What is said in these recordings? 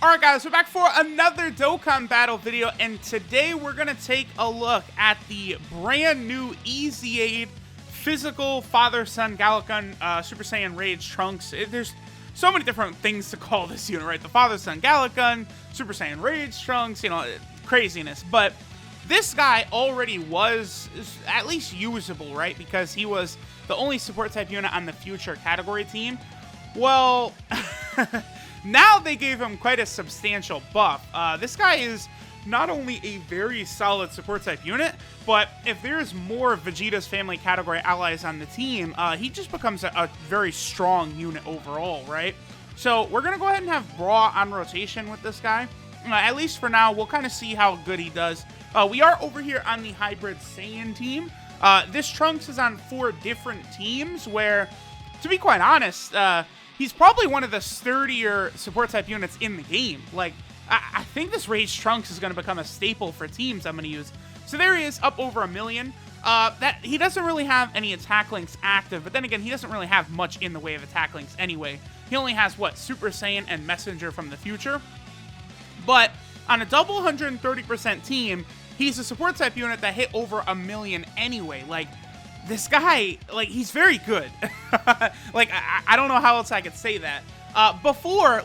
Alright guys, we're back for another Dokkan battle video, and today we're going to take a look at the brand new EZA physical father-son GALICK Super Saiyan Rage Trunks. There's so many different things to call this unit, right? The father-son GALICK, Super Saiyan Rage Trunks, you know, craziness. But this guy already was at least usable, right? Because he was the only support type unit on the future category team. Well... now they gave him quite a substantial buff. This guy is not only a very solid support type unit, but if there's more Vegeta's family category allies on the team, he just becomes a very strong unit overall, right? So we're going to go ahead and have Brawl on rotation with this guy. At least for now, we'll kind of see how good he does. We are over here on the Hybrid Saiyan team. This Trunks is on 4 different teams where, to be quite honest, he's probably one of the sturdier support type units in the game. Like, I think this Rage Trunks is going to become a staple for teams I'm going to use. So there he is, up over 1 million. He doesn't really have any attack links active, but then again, he doesn't really have much in the way of attack links anyway. He only has, what, Super Saiyan and Messenger from the future. But on a double 130% team, he's a support type unit that hit over 1 million anyway. Like, this guy, like, he's very good. Like, I don't know how else I could say that. Before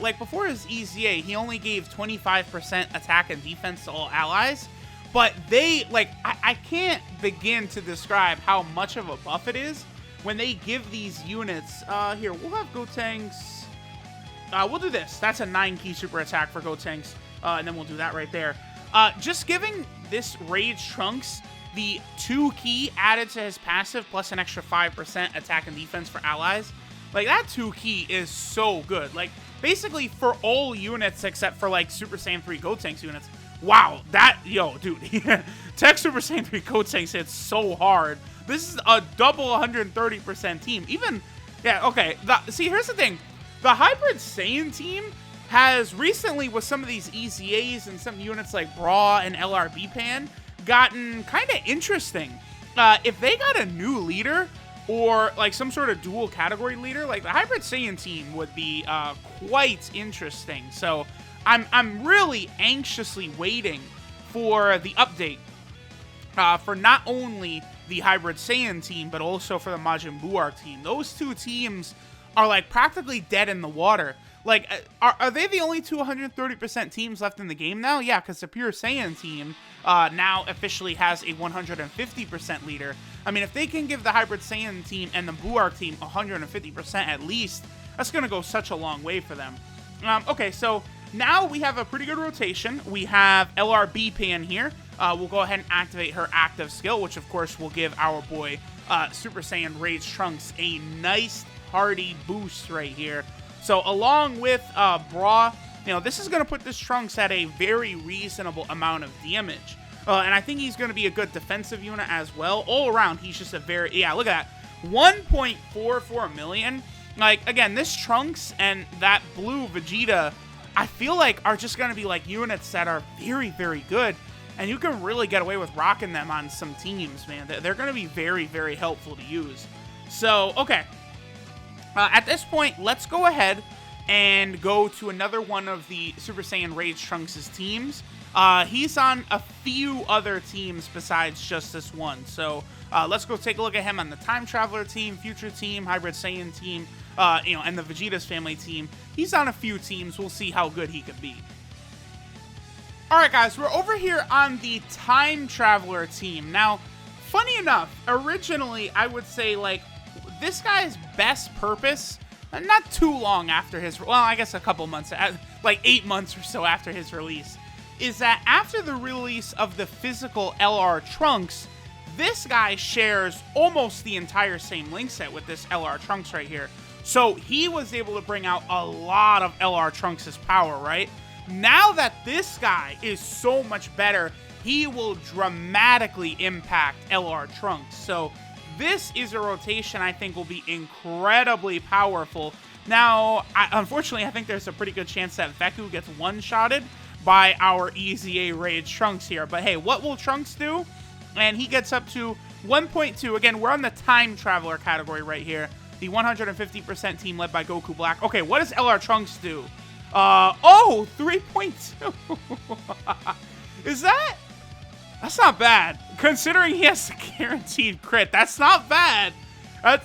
his EZA, he only gave 25% attack and defense to all allies. But they, like, I can't begin to describe how much of a buff it is when they give these units. Here, we'll have Gotenks. We'll do this. That's a 9-key super attack for Gotenks. And then we'll do that right there. Just giving this Rage Trunks the 2-key added to his passive, plus an extra 5% attack and defense for allies. Like, that 2-key is so good. Like, basically for all units except for, like, Super Saiyan 3 Gotenks units. Wow, that, yo, dude. Tech Super Saiyan 3 Gotenks hits so hard. This is a double 130% team. Even, yeah, okay. See, here's the thing. The Hybrid Saiyan team has recently, with some of these EZAs and some units like Brawl and LRB Pan, gotten kind of interesting. If they got a new leader or like some sort of dual category leader, like the Hybrid Saiyan team would be quite interesting. So I'm really anxiously waiting for the update for not only the Hybrid Saiyan team, but also for the Majin Buu arc team. Those two teams are like practically dead in the water. Like, are they the only 230% teams left in the game now? Yeah, because the Pure Saiyan team now officially has a 150% leader. I mean, if they can give the Hybrid Saiyan team and the Buu arc team 150% at least, that's going to go such a long way for them. Okay, so now we have a pretty good rotation. We have LRB Pan here. We'll go ahead and activate her active skill, which of course will give our boy Super Saiyan Rage Trunks a nice hearty boost right here. So along with Brawl, you know, this is going to put this Trunks at a very reasonable amount of damage. And I think he's going to be a good defensive unit as well. All around, he's just a very, yeah, look at that. 1.44 million. Like, again, this Trunks and that blue Vegeta, I feel like are just going to be like units that are very, very good. And you can really get away with rocking them on some teams, man. They're going to be very, very helpful to use. So, okay. At this point, let's go ahead and go to another one of the Super Saiyan Rage Trunks' teams. He's on a few other teams besides just this one. So let's go take a look at him on the Time Traveler team, Future team, Hybrid Saiyan team, you know, and the Vegeta's family team. He's on a few teams. We'll see how good he could be. Alright guys, we're over here on the Time Traveler team. Now, funny enough, originally I would say, like, this guy's best purpose, not too long after his, well, I guess a couple months, like 8 months or so after his release, is that after the release of the physical LR Trunks, this guy shares almost the entire same link set with this LR Trunks right here. So he was able to bring out a lot of LR Trunks' power, right? Now that this guy is so much better, he will dramatically impact LR Trunks. So this is a rotation I think will be incredibly powerful. Now, unfortunately, I think there's a pretty good chance that Veku gets one-shotted by our EZA Rage Trunks here. But hey, what will Trunks do? And he gets up to 1.2. Again, we're on the Time Traveler category right here. The 150% team led by Goku Black. Okay, what does LR Trunks do? Oh, 3.2. Is that? That's not bad. Considering he has a guaranteed crit, that's not bad.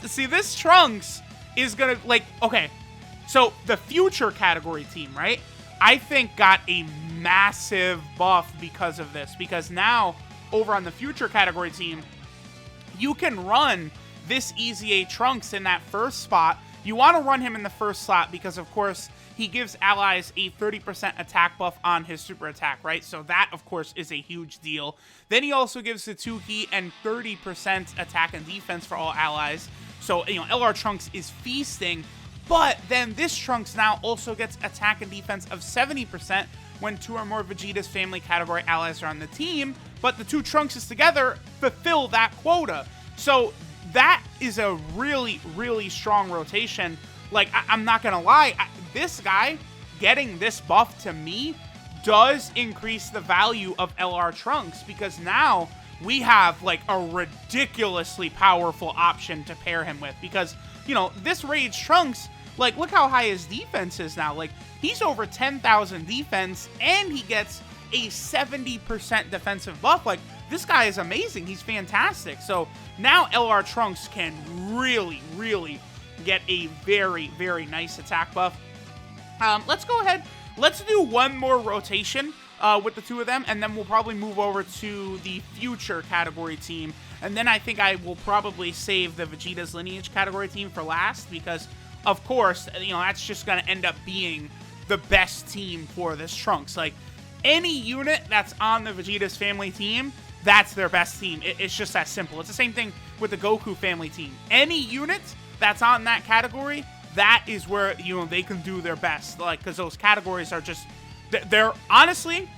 See, this Trunks is gonna, like, okay. So, the future category team, right? I think got a massive buff because of this. Because now, over on the future category team, you can run this EZA Trunks in that first spot. You want to run him in the first slot because, of course, he gives allies a 30% attack buff on his super attack, right? So that, of course, is a huge deal. Then he also gives Satsuki and 30% attack and defense for all allies. So, you know, LR Trunks is feasting. But then this Trunks now also gets attack and defense of 70% when 2 or more Vegeta's family category allies are on the team. But the 2 Trunkses together fulfill that quota. So that is a really, really strong rotation. Like, I'm not going to lie, this guy getting this buff to me does increase the value of LR Trunks because now we have, like, a ridiculously powerful option to pair him with because, you know, this Rage Trunks, like, look how high his defense is now. Like, he's over 10,000 defense and he gets a 70% defensive buff. Like, this guy is amazing. He's fantastic. So now LR Trunks can really, really get a very, very nice attack buff. Let's go ahead. Let's do one more rotation with the 2 of them, and then we'll probably move over to the future category team. And then I think I will probably save the Vegeta's Lineage category team for last because, of course, you know, that's just going to end up being the best team for this Trunks. Like, any unit that's on the Vegeta's family team, that's their best team. It's just that simple. It's the same thing with the Goku family team. Any unit that's on that category, that is where, you know, they can do their best. Like, because those categories are just, they're honestly,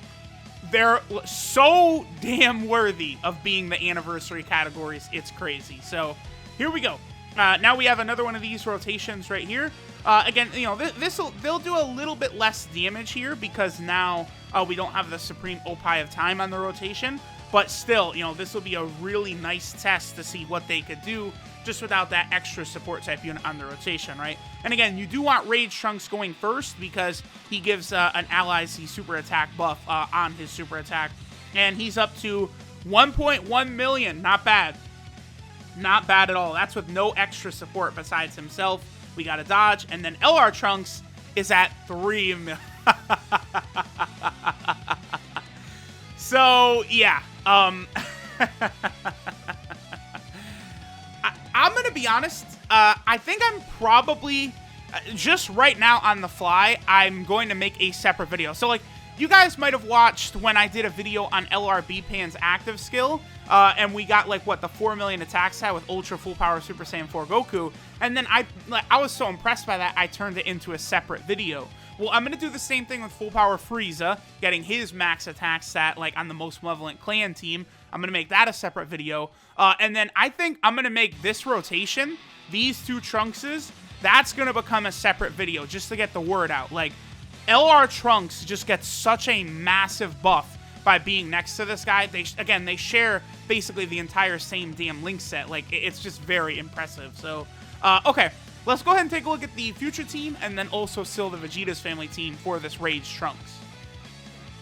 they're so damn worthy of being the anniversary categories. It's crazy. So here we go. Now we have another one of these rotations right here. Again, you know, they'll do a little bit less damage here because now we don't have the Supreme Opie of Time on the rotation. But still, you know, this will be a really nice test to see what they could do just without that extra support type unit on the rotation, right? And again, you do want Rage Trunks going first because he gives an allies the super attack buff on his super attack. And he's up to 1.1 million. Not bad. Not bad at all. That's with no extra support besides himself. We got a dodge. And then LR Trunks is at 3 million. So, yeah. I'm going to be honest. I think I'm probably, just right now on the fly, I'm going to make a separate video. So, like, you guys might have watched when I did a video on LRB Pan's active skill. And we got, like, what, the 4 million attack stat with Ultra Full Power Super Saiyan 4 Goku. And then I was so impressed by that, I turned it into a separate video. Well, I'm going to do the same thing with Full Power Frieza, getting his max attack stat, like, on the Most Malevolent Clan team. I'm going to make that a separate video. And then I think I'm going to make this rotation, these 2 Trunkses, that's going to become a separate video, just to get the word out. Like, LR Trunks just gets such a massive buff by being next to this guy. Again, they share basically the entire same damn link set. Like, it's just very impressive. So, okay. Let's go ahead and take a look at the future team and then also still the Vegeta's family team for this Rage Trunks.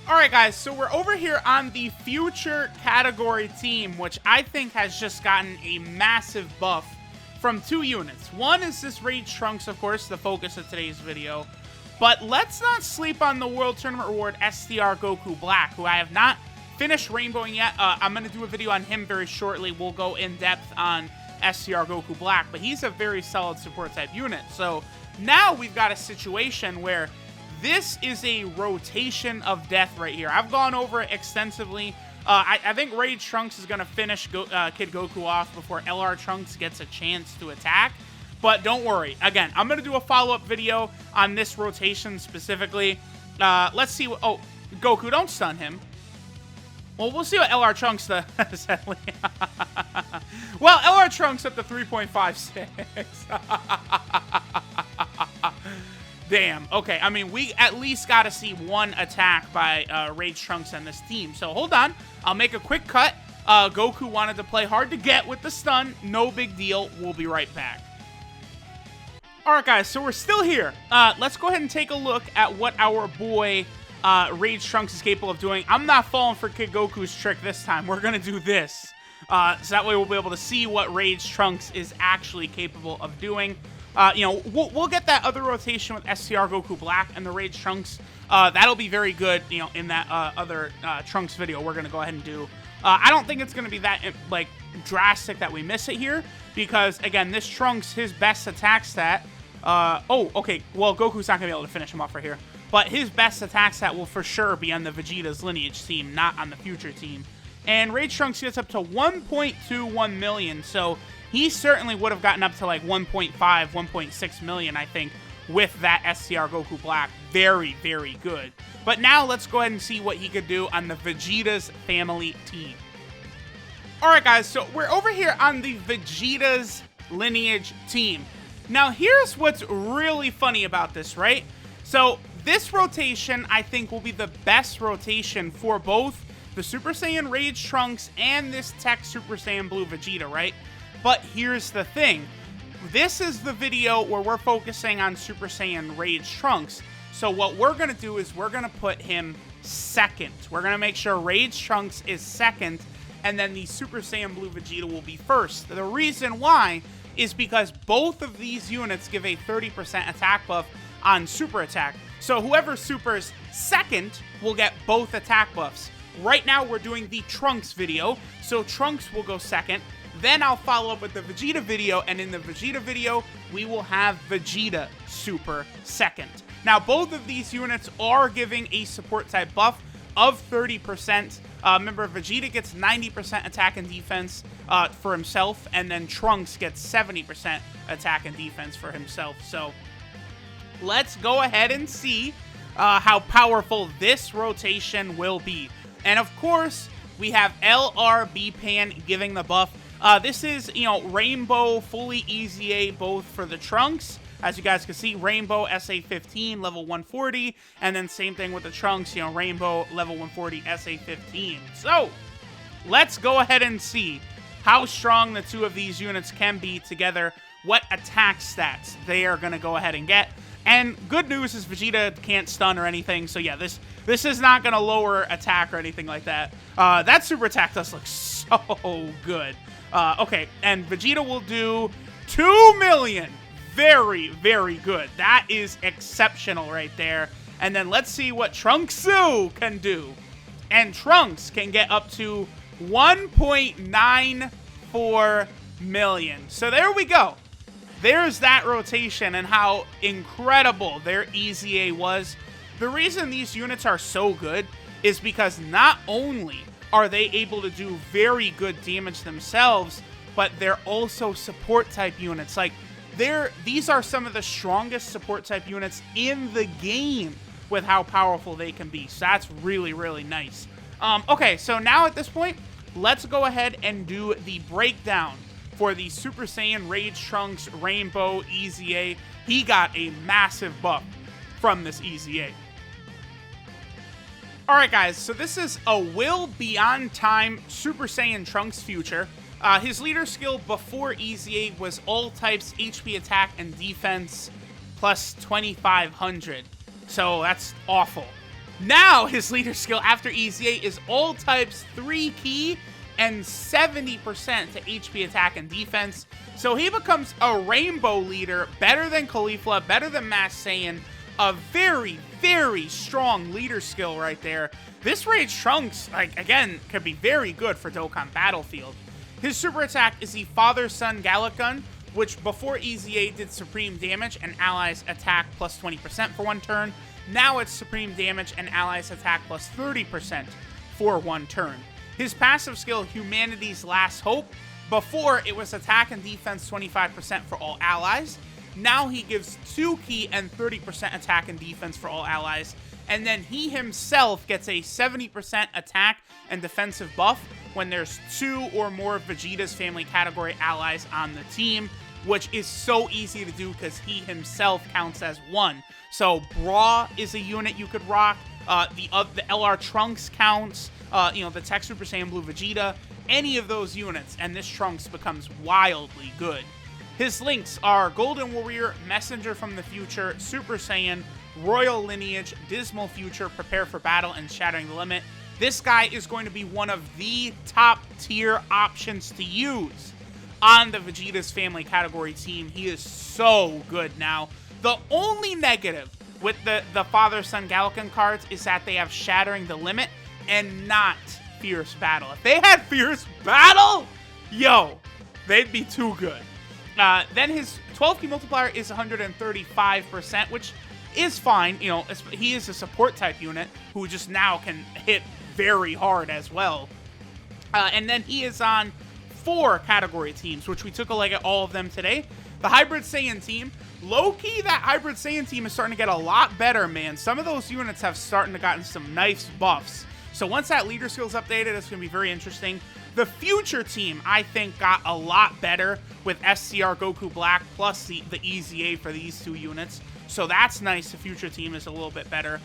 Alright guys, so we're over here on the future category team, which I think has just gotten a massive buff from 2 units. One is this Rage Trunks, of course, the focus of today's video. But let's not sleep on the World Tournament Reward STR Goku Black, who I have not finished rainbowing yet. I'm going to do a video on him very shortly. We'll go in depth on STR Goku Black, but he's a very solid support type unit. So now we've got a situation where this is a rotation of death right here. I've gone over it extensively. I think Rage Trunks is going to finish Kid Goku off before LR Trunks gets a chance to attack. But don't worry. Again, I'm going to do a follow-up video on this rotation specifically. Let's see what... Oh, Goku, don't stun him. Well, we'll see what LR Trunks does. Well, LR Trunks up to 3.56. Damn. Okay, I mean, we at least got to see one attack by Rage Trunks on this team. So hold on. I'll make a quick cut. Goku wanted to play hard to get with the stun. No big deal. We'll be right back. Alright guys, so we're still here. Let's go ahead and take a look at what our boy Rage Trunks is capable of doing. I'm not falling for Kid Goku's trick this time. We're gonna do this. So that way we'll be able to see what Rage Trunks is actually capable of doing. You know, we'll get that other rotation with STR Goku Black and the Rage Trunks. That'll be very good, you know, in that other Trunks video we're gonna go ahead and do. I don't think it's gonna be that, like, drastic that we miss it here, because, again, this Trunks, his best attack stat, oh, okay, well, Goku's not gonna be able to finish him off right here, but his best attack stat will for sure be on the Vegeta's lineage team, not on the future team. And Rage Trunks gets up to 1.21 million, so he certainly would have gotten up to like 1.5, 1.6 million, I think, with that STR Goku Black. Very, very good. But now let's go ahead and see what he could do on the Vegeta's family team. Alright guys, so we're over here on the Vegeta's lineage team. Now here's what's really funny about this, right? So this rotation, I think, will be the best rotation for both the Super Saiyan Rage Trunks and this Tech Super Saiyan Blue Vegeta, right? But here's the thing. This is the video where we're focusing on Super Saiyan Rage Trunks. So what we're going to do is we're going to put him second. We're going to make sure Rage Trunks is second, and then the Super Saiyan Blue Vegeta will be first. The reason why is because both of these units give a 30% attack buff on super attack. So whoever supers second will get both attack buffs. Right now we're doing the Trunks video, so Trunks will go second. Then I'll follow up with the Vegeta video, and in the Vegeta video, we will have Vegeta super second. Now, both of these units are giving a support type buff of 30%. Remember, Vegeta gets 90% attack and defense for himself, and then Trunks gets 70% attack and defense for himself. So let's go ahead and see how powerful this rotation will be. And of course, we have LRB Pan giving the buff. This is, you know, Rainbow fully EZA both for the Trunks. As you guys can see, Rainbow SA15 level 140, and then same thing with the Trunks, you know, Rainbow level 140 SA15. So let's go ahead and see how strong the two of these units can be together, what attack stats they are going to go ahead and get. And good news is Vegeta can't stun or anything, so yeah, this is not going to lower attack or anything like that. That super attack does look so good. Okay, and Vegeta will do 2 million. Very, very good. That is exceptional right there. And then let's see what Trunksu can do. And Trunks can get up to 1.94 million. So there we go. There's that rotation and how incredible their EZA was. The reason these units are so good is because not only are they able to do very good damage themselves, but they're also support type units. Like, these are some of the strongest support type units in the game with how powerful they can be. So that's really, really nice. Okay, so now at this point, let's go ahead and do the breakdown for the Super Saiyan Rage Trunks Rainbow EZA. He got a massive buff from this EZA. Alright guys, so this is a Will Beyond Time Super Saiyan Trunks Future. His leader skill before EZA was all types HP attack and defense plus 2,500. So that's awful. Now his leader skill after EZA is all types 3 key and 70% to HP attack and defense. So he becomes a rainbow leader, better than Caulifla, better than Mass Saiyan. A very, very strong leader skill right there. This Rage Trunks, like, again, could be very good for Dokkan Battlefield. His super attack is the Father-Son GALICK gun, which before EZA did supreme damage and allies attack plus 20% for 1 turn. Now it's supreme damage and allies attack plus 30% for 1 turn. His passive skill, Humanity's Last Hope, before it was attack and defense 25% for all allies. Now he gives 2 key and 30% attack and defense for all allies. And then he himself gets a 70% attack and defensive buff when there's 2 or more Vegeta's family category allies on the team, which is so easy to do because he himself counts as 1. So Bra is a unit you could rock. The LR Trunks counts. You know, the Tech Super Saiyan Blue Vegeta. Any of those units, and this Trunks becomes wildly good. His links are Golden Warrior, Messenger from the Future, Super Saiyan, Royal Lineage, Dismal Future, Prepare for Battle, and Shattering the Limit. This guy is going to be one of the top tier options to use on the Vegeta's Family category team. He is so good now. The only negative with the Father-Son Galick cards is that they have Shattering the Limit and not Fierce Battle. If they had Fierce Battle, yo, they'd be too good. Then his 12 key multiplier is 135%, which is fine. You know, he is a support type unit who just now can hit very hard as well. And then he is on 4 category teams, which we took a look at all of them today. The Hybrid Saiyan team, low-key, that Hybrid Saiyan team is starting to get a lot better, man. Some of those units have started to gotten some nice buffs. So once that leader skill is updated, it's going to be very interesting. The Future team, I think, got a lot better with SCR Goku Black plus the EZA for these 2 units. So that's nice. The Future team is a little bit better.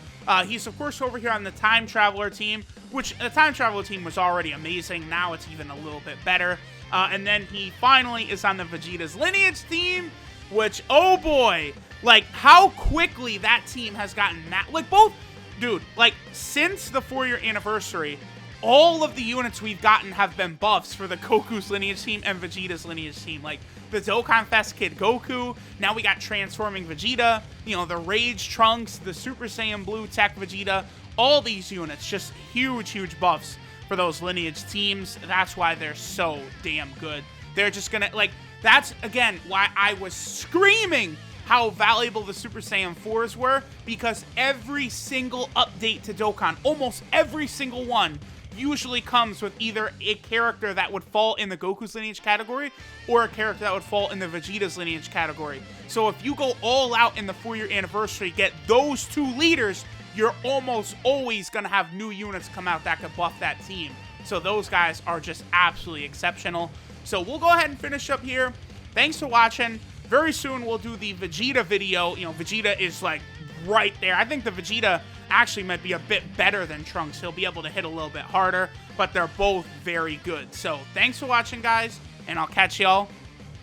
He's, of course, over here on the Time Traveler team, which the Time Traveler team was already amazing. Now it's even a little bit better. And then he finally is on the Vegeta's Lineage team, which, oh boy, like, how quickly that team has gotten that. Like, both, dude, like, since the 4-year anniversary, all of the units we've gotten have been buffs for the Goku's Lineage team and Vegeta's Lineage team. Like, the Dokkan Fest Kid Goku, now we got Transforming Vegeta, you know, the Rage Trunks, the Super Saiyan Blue Tech Vegeta, all these units, just huge, huge buffs for those Lineage teams. That's why they're so damn good. They're just gonna, like, that's, again, why I was screaming how valuable the Super Saiyan 4s were, because every single update to Dokkan, almost every single one, usually comes with either a character that would fall in the Goku's Lineage category or a character that would fall in the Vegeta's Lineage category. So if you go all out in the 4-year anniversary, get those 2 leaders, you're almost always going to have new units come out that could buff that team. So those guys are just absolutely exceptional. So we'll go ahead and finish up here. Thanks for watching. Very soon we'll do the Vegeta video. You know, Vegeta is like right there. I think the Vegeta actually might be a bit better than Trunks. He'll be able to hit a little bit harder, but they're both very good. So thanks for watching, guys, and I'll catch y'all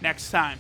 next time.